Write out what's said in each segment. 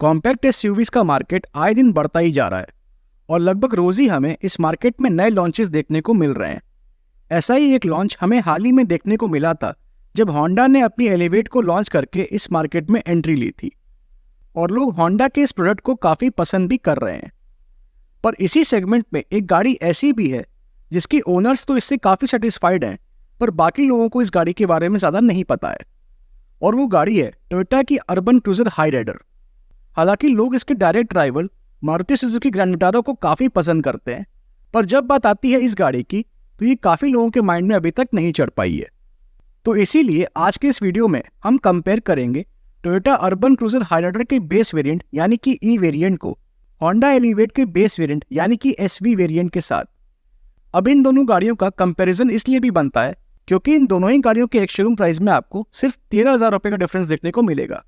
Compact SUVs का market आए दिन बढ़ता ही जा रहा है और लगभग रोज ही हमें इस मार्केट में नए लॉन्चेस देखने को मिल रहे हैं। ऐसा ही एक लॉन्च हमें हाल ही में देखने को मिला था जब होंडा ने अपनी एलिवेट को लॉन्च करके इस मार्केट में एंट्री ली थी और लोग होंडा के इस प्रोडक्ट को काफ़ी पसंद भी कर रहे हैं। पर इसी सेगमेंट में एक गाड़ी ऐसी भी है जिसकी ओनर्स तो इससे काफ़ी सेटिस्फाइड हैं, पर बाकी लोगों को इस गाड़ी के बारे में ज़्यादा नहीं पता है और वो गाड़ी है टोयोटा की अर्बन क्रूजर हाईराइडर। हालांकि लोग इसके direct rival Maruti Suzuki grand Vitara को काफ़ी पसंद करते हैं, पर जब बात आती है इस गाड़ी की तो ये काफ़ी लोगों के माइंड में अभी तक नहीं चढ़ पाई है। तो इसीलिए आज के इस वीडियो में हम कंपेयर करेंगे टोयोटा अर्बन क्रूजर हाईराइडर के बेस वेरिएंट यानी कि ई वेरिएंट को होंडा एलिवेट के बेस वेरिएंट यानी कि एसवी वेरिएंट के साथ। अब इन दोनों गाड़ियों का कंपैरिजन इसलिए भी बनता है क्योंकि इन दोनों ही गाड़ियों के एक्स शोरूम प्राइस में आपको सिर्फ 13,000 रुपये का डिफरेंस देखने को मिलेगा।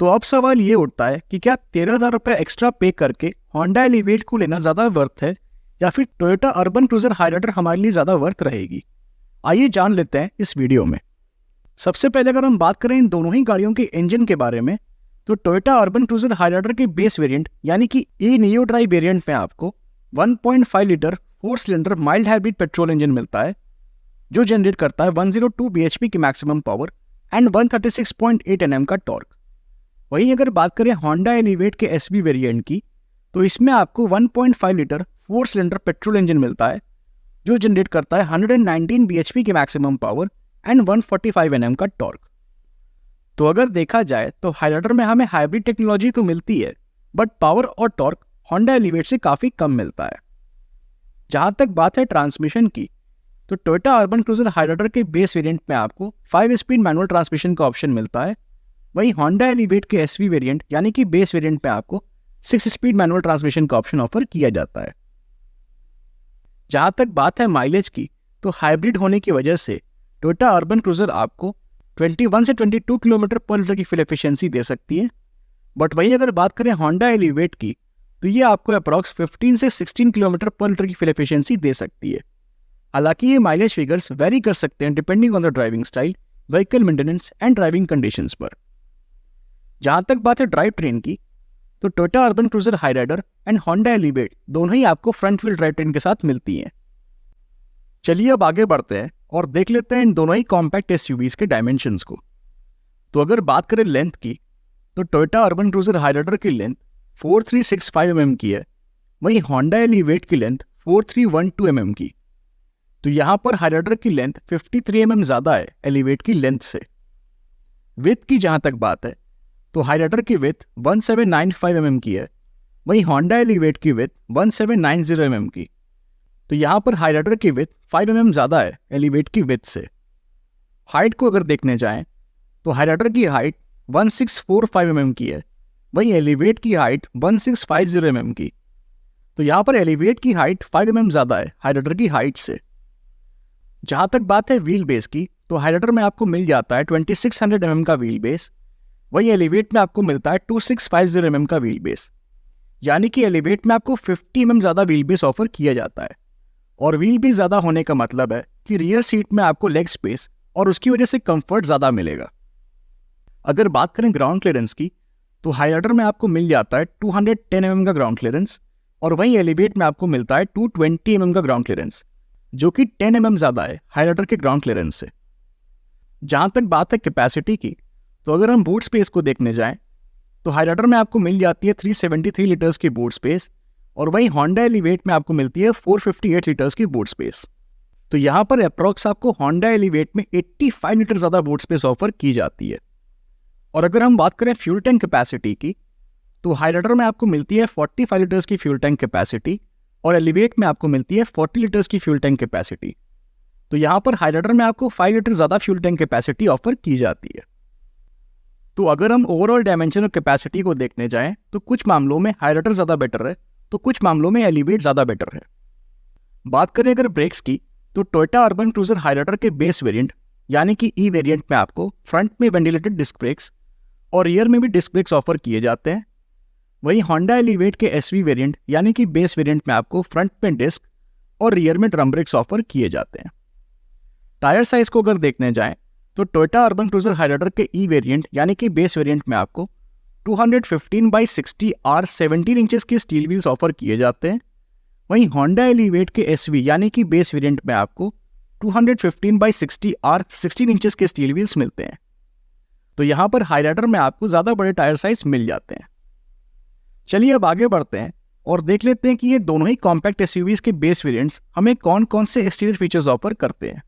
तो अब सवाल ये उठता है कि क्या 13,000 रुपये एक्स्ट्रा पे करके होंडा एलिवेट को लेना ज़्यादा वर्थ है या फिर टोयोटा अर्बन क्रूजर हाईराइडर हमारे लिए ज़्यादा वर्थ रहेगी। आइए जान लेते हैं इस वीडियो में। सबसे पहले अगर हम बात करें इन दोनों ही गाड़ियों के इंजन के बारे में तो टोयोटा अर्बन क्रूजर हाईराइडर के बेस वेरिएंट यानी कि ई नियो ड्राइव वेरिएंट में आपको 1.5 litre 4 cylinder mild hybrid petrol engine मिलता है जो जनरेट करता है 102 bhp की मैक्सिमम पावर एंड 136.8 Nm का टॉर्क। वहीं अगर बात करें होंडा एलिवेट के एसवी वेरिएंट की तो इसमें आपको 1.5 लीटर 4 सिलेंडर पेट्रोल इंजन मिलता है जो जनरेट करता है 119 bhp की मैक्सिमम पावर एंड 145 Nm का टॉर्क। तो अगर देखा जाए तो हाईराइडर में हमें हाइब्रिड टेक्नोलॉजी तो मिलती है बट पावर और टॉर्क होंडा एलिवेट से काफ़ी कम मिलता है। जहाँ तक बात है ट्रांसमिशन की तो टोयोटा अर्बन क्रूजर हाईराइडर के बेस वेरिएंट में आपको 5 स्पीड मैनुअल ट्रांसमिशन का ऑप्शन मिलता है। वहीं होंडा एलिवेट के एसवी वेरिएंट यानी कि बेस वेरिएंट में आपको 6 स्पीड मैनुअल ट्रांसमिशन का ऑप्शन ऑफर किया जाता है। जहाँ तक बात है माइलेज की तो हाइब्रिड होने की वजह से टोयोटा अर्बन क्रूजर आपको 21 से 22 किलोमीटर पर लीटर की फ्यूल एफिशिएंसी दे सकती है, बट वहीं अगर बात करें होंडा एलिवेट की तो ये आपको अप्रॉक्स 15 से 16 किलोमीटर पर लीटर की फ्यूल एफिशिएंसी दे सकती है। हालांकि ये माइलेज फिगर्स वेरी कर सकते हैं depending on the driving style, vehicle maintenance and driving conditions पर। जहाँ तक बात है ड्राइव ट्रेन की तो Toyota Urban Cruiser Hyryder and Honda elevate दोनों ही आपको फ्रंट व्हील ड्राइव ट्रेन के साथ मिलती हैं। चलिए अब आगे बढ़ते हैं और देख लेते हैं इन दोनों ही कॉम्पैक्ट एसयूवीज के डायमेंशंस को। तो अगर बात करें लेंथ की तो टोयोटा अर्बन क्रूजर हाईराइडर की लेंथ 4365 mm की है, वहीं होंडा एलिवेट की लेंथ 4312 mm की। तो यहाँ पर हाईराइडर की लेंथ 53 mm ज़्यादा है एलिवेट की लेंथ से। विड्थ की जहाँ तक बात है तो हाईराइडर की विड्थ 1795 mm की है, वहीं होंडा एलिवेट की विड्थ 1790 mm की। तो यहाँ पर हाईराइडर की विड्थ 5 mm ज़्यादा है एलिवेट की विड्थ से। हाइट को अगर देखने जाएं तो हाईराइडर की हाइट 1645 mm की है, वहीं एलिवेट की हाइट 1650 mm की। तो यहाँ पर एलिवेट की हाइट 5 mm ज़्यादा है हाईराइडर की हाइट से। जहाँ तक बात है व्हील बेस की तो हाईराइडर में आपको मिल जाता है 2600 mm का व्हील बेस, वहीं एलिवेट में आपको मिलता है 2650 mm का व्हील बेस। यानी कि एलिवेट में आपको 50 mm ज़्यादा व्हील बेस ऑफर किया जाता है और व्हील बेस ज़्यादा होने का मतलब है कि रियर सीट में आपको लेग स्पेस और उसकी वजह से कंफर्ट ज़्यादा मिलेगा। अगर बात करें ग्राउंड क्लियरेंस की तो हाईराइडर में आपको मिल जाता है 210 mm का ग्राउंड क्लियरेंस और वहीं एलिवेट में आपको मिलता है 220 mm का ग्राउंड क्लियरेंस, जो कि 10 mm ज़्यादा है हाईराइडर के ग्राउंड क्लियरेंस से। जहाँ तक बात है कैपेसिटी की तो अगर हम बूट स्पेस को देखने जाएं तो हाईराइडर में आपको मिल जाती है 373 लीटर्स की बूट स्पेस और वहीं होंडा एलिवेट में आपको मिलती है 458 लीटर्स की बूट स्पेस। तो यहाँ पर अप्रॉक्स आपको होंडा एलिवेट में 85 लीटर ज़्यादा बूट स्पेस ऑफर की जाती है। और अगर हम बात करें फ्यूल टैंक कैपेसिटी की तो हाईराइडर में आपको मिलती है 45 लीटर्स की फ्यूल टैंक कैपेसिटी और एलिवेट में आपको मिलती है 40 लीटर्स की फ्यूल टैंक कैपेसिटी। तो यहाँ पर हाईराइडर में आपको 5 लीटर ज़्यादा फ्यूल टैंक कैपेसिटी ऑफर की जाती है। तो अगर हम ओवरऑल डायमेंशन और कैपेसिटी को देखने जाएं तो कुछ मामलों में हाईराइडर ज़्यादा बेटर है तो कुछ मामलों में एलिवेट ज़्यादा बेटर है। बात करें अगर ब्रेक्स की तो टोयोटा अर्बन क्रूजर हाईराइडर के बेस वेरिएंट यानी कि ई वेरिएंट में आपको फ्रंट में वेंटिलेटेड डिस्क ब्रेक्स और रियर में भी डिस्क ब्रेक्स ऑफर किए जाते हैं। वहीं होंडा एलिवेट के एसवी वेरिएंट यानी कि बेस वेरिएंट में आपको फ्रंट में डिस्क और रियर में ड्रम ब्रेक्स ऑफर किए जाते हैं। टायर साइज को अगर देखने जाएं तो टोयोटा अर्बन क्रूजर हाईराइडर के ई वेरिएंट यानी कि बेस वेरिएंट में आपको 215/60 R 17 इंचेस के स्टील व्हील्स ऑफर किए जाते हैं। वहीं होंडा एलिवेट के SV यानी कि बेस वेरिएंट में आपको 215/60 R 16 इंचेस के स्टील व्हील्स मिलते हैं। तो यहाँ पर हाईराइडर में आपको ज़्यादा बड़े टायर साइज मिल जाते हैं। चलिए अब आगे बढ़ते हैं और देख लेते हैं कि ये दोनों ही कॉम्पैक्ट SUVs के बेस वेरिएंट्स हमें कौन कौन से एक्सटीरियर फीचर्स ऑफर करते हैं।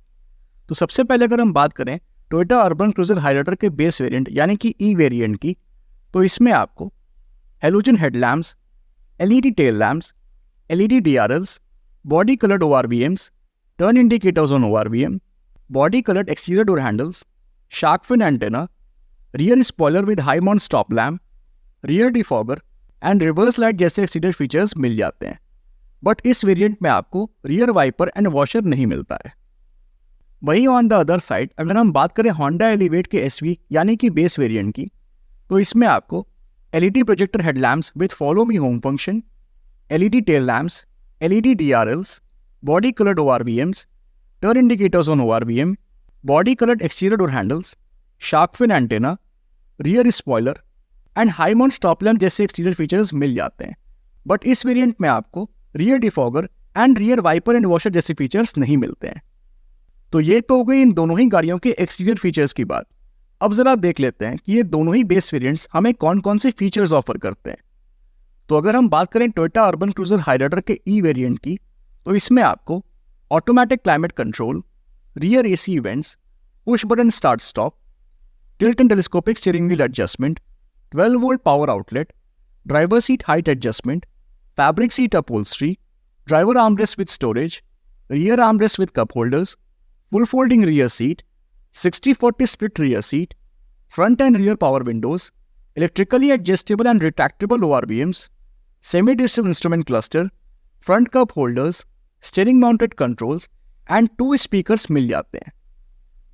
तो सबसे पहले अगर हम बात करें टोयोटा अर्बन क्रूजर हाईराइडर के बेस वेरिएंट यानी कि ई वेरिएंट की, तो इसमें आपको halogen headlamps, LED tail lamps, LED DRLs, body coloured ORVMs, turn indicators on ORVM, body coloured exterior door handles, shark fin antenna, rear spoiler with high mount stop lamp, rear defogger and reverse light जैसे exterior features मिल जाते हैं। But इस variant में आपको rear wiper and washer नहीं मिलता है। वहीं ऑन द अदर साइड अगर हम बात करें होंडा एलिवेट के SV यानी कि बेस वेरिएंट की, तो इसमें आपको LED projector headlamps with follow me home function, LED tail lamps, LED DRLs, body coloured ORVMs, turn indicators on ORVM, body coloured exterior door handles, shark fin antenna, rear spoiler and high mount stop lamp जैसे exterior features मिल जाते हैं। But इस variant में आपको rear defogger and rear wiper and washer जैसे features नहीं मिलते हैं। तो ये तो हो गई इन दोनों ही गाड़ियों के एक्सटीरियर फीचर्स की बात। अब जरा देख लेते हैं कि ये दोनों ही बेस वेरिएंट्स हमें कौन कौन से फीचर्स ऑफर करते हैं। तो अगर हम बात करें टोयोटा अर्बन क्रूजर हाईराइडर के ई वेरिएंट की, तो इसमें आपको automatic climate control, rear AC events, push button start stop, tilt and telescopic steering wheel adjustment, 12 volt power outlet, driver seat height adjustment, fabric seat upholstery, driver armrest with storage, rear armrest with cup holders, full folding rear seat, 60/40 split rear seat, front and rear power windows, electrically adjustable and retractable ORVMs, semi-digital instrument cluster, front cup holders, steering mounted controls and 2 speakers मिल जाते हैं।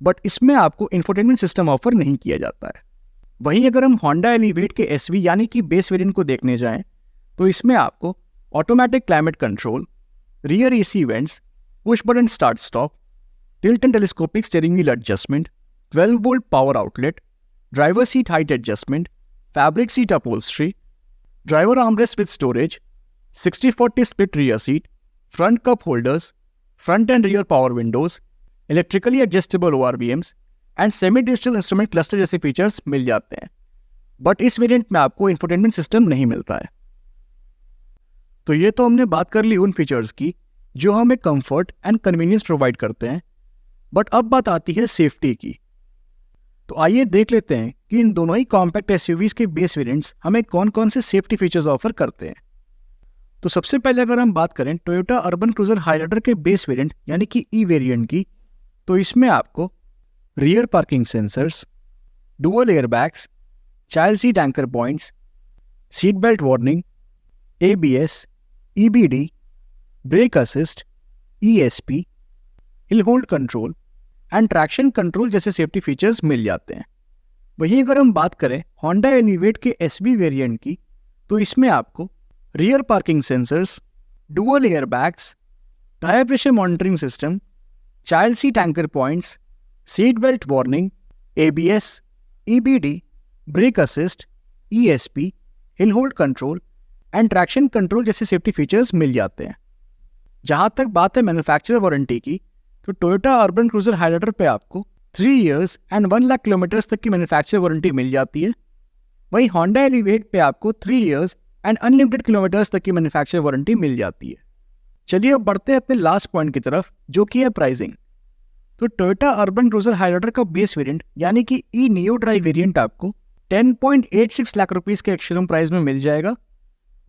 But इसमें आपको infotainment system offer नहीं किया जाता है। वहीं अगर हम होंडा एलिवेट के SV यानी कि बेस वेरिएंट को देखने जाएं, तो इसमें आपको automatic climate control, rear AC events, push button start stop, tilt and telescopic steering wheel adjustment, 12 volt power outlet, driver seat height adjustment, fabric seat upholstery, driver armrest with storage, 60/40 split rear seat, front cup holders, front and rear power windows, electrically adjustable ORVMs and semi-digital instrument cluster जैसे features मिल जाते हैं। But इस variant में आपको infotainment system नहीं मिलता है। तो ये तो हमने बात कर ली उन फीचर्स की जो हमें कंफर्ट एंड कन्वीनियंस प्रोवाइड करते हैं। बट अब बात आती है सेफ्टी की। तो आइए देख लेते हैं कि इन दोनों ही कॉम्पैक्ट SUVs के बेस वेरिएंट्स हमें कौन कौन से सेफ्टी फीचर्स ऑफर करते हैं। तो सबसे पहले अगर हम बात करें टोयोटा अर्बन क्रूजर हाईराइडर के बेस वेरिएंट यानी कि ई वेरिएंट की, तो इसमें आपको rear parking sensors, dual airbags, child seat anchor points, seat belt warning, ABS, EBD, brake assist, ESP, hill hold control and traction control जैसे safety features मिल जाते हैं। वहीं अगर हम बात करें होंडा एलिवेट के SV वेरिएंट की, तो इसमें आपको rear parking sensors, dual airbags, tyre pressure monitoring system, child seat anchor points, seat belt warning, ABS, EBD, brake assist, ESP, hill hold control and traction control जैसे safety features मिल जाते हैं। जहां तक बात है मैन्युफैक्चरर वारंटी की, तो टोयोटा अर्बन क्रूजर हाईराइडर पे आपको 3 years एंड 1 लाख किलोमीटर्स तक की मैन्युफैक्चरर वारंटी मिल जाती है। वहीं होंडा एलिवेट पे आपको 3 years एंड अनलिमिटेड किलोमीटर्स तक की मैन्युफैक्चरर वारंटी मिल जाती है। चलिए अब बढ़ते हैं अपने लास्ट पॉइंट की तरफ, जो कि है प्राइसिंग। तो टोयोटा अर्बन क्रूजर हाईराइडर का बेस वेरिएंट यानी कि ई नियो ड्राइव वेरिएंट आपको 10.86 लाख रुपीस के एक्स-शोरूम प्राइस में मिल जाएगा।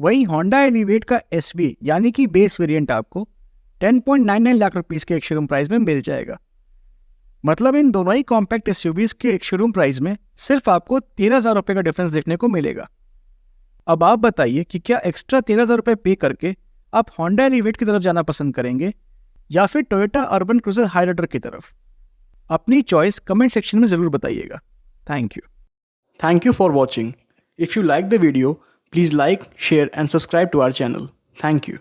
वहीं होंडा एलिवेट का SV यानी कि बेस वेरिएंट आपको 10.99 लाख रुपीस के एक्स-शोरूम प्राइस में मिल जाएगा। मतलब इन दोनों ही कॉम्पैक्ट SUVs के एक्स-शोरूम प्राइस में सिर्फ आपको 13,000 रुपये का डिफरेंस देखने को मिलेगा। अब आप बताइए कि क्या एक्स्ट्रा 13,000 रुपये पे करके आप होंडा एलिवेट की तरफ जाना पसंद करेंगे या फिर टोयोटा अर्बन क्रूजर हाईराइडर की तरफ? अपनी चॉइस कमेंट सेक्शन में ज़रूर बताइएगा। Thank you for watching. If you like the video, please like, share and subscribe to our channel. Thank you.